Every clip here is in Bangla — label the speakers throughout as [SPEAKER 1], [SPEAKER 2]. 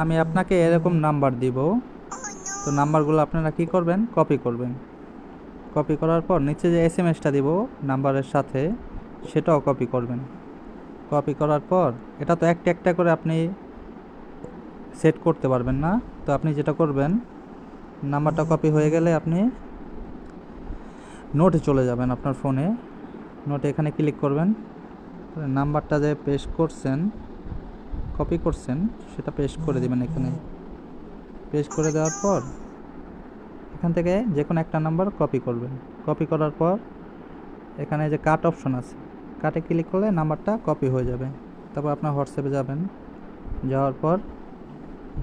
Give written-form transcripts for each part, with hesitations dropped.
[SPEAKER 1] আমি আপনাকে এরকম নাম্বার দিব। তো নাম্বারগুলো আপনারা কি করবেন, কপি করবেন। কপি করার পর নিচে যে এসএমএসটা দিব নাম্বারের সাথে, সেটাও কপি করবেন। কপি করার পর এটা তো একটা একটা করে আপনি সেট করতে পারবেন না। তো আপনি যেটা করবেন, নাম্বারটা কপি হয়ে গেলে আপনি নোটে চলে যাবেন আপনার ফোনে। নোটে এখানে ক্লিক করবেন, নাম্বারটা যে পেস্ট করছেন, কপি করছেন, সেটা পেস্ট করে দেবেন এখানে। পেস্ট করে দেওয়ার পর এখান থেকে যে কোনো একটা নাম্বার কপি করবেন। কপি করার পর এখানে যে কাট অপশন আছে, কাটে ক্লিক করলে নাম্বারটা কপি হয়ে যাবে। তারপর আপনার হোয়াটসঅ্যাপে যাবেন, যাওয়ার পর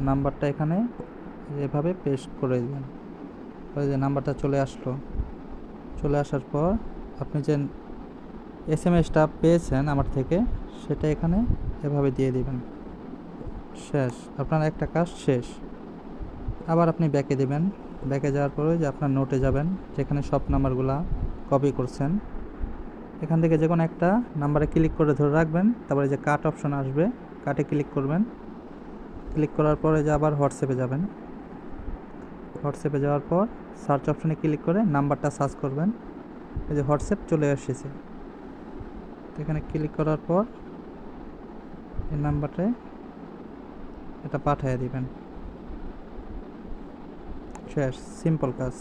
[SPEAKER 1] নাম্বারটা এখানে এভাবে পেস্ট করে দেবেন। ওই যে নাম্বারটা চলে আসলো। চলে আসার পর আপনি যে এসএমএসটা পেয়েছেন আমার থেকে, সেটা এখানে এভাবে দিয়ে দিবেন। শেষ, আপনার একটা কাজ শেষ। আবার আপনি ব্যাকে দেবেন। ব্যাকে যাওয়ার পরে যে আপনার নোটে যাবেন, যেখানে সব নাম্বারগুলা কপি করছেন, এখান থেকে যে কোনো একটা নাম্বারে ক্লিক করে ধরে রাখবেন। তারপরে যে কাট অপশন আসবে, কাটে ক্লিক করবেন। ক্লিক করার পরে যে আবার হোয়াটসঅ্যাপে যাবেন। হোয়াটসঅ্যাপে যাওয়ার পর সার্চ অপশনে ক্লিক করে নাম্বারটা সার্চ করবেন। এই যে হোয়াটসঅ্যাপ চলে এসেছে। তো এখানে ক্লিক করার পর এই নাম্বারে এটা পাঠিয়ে দিবেন। শেষ, সিম্পল কাজ।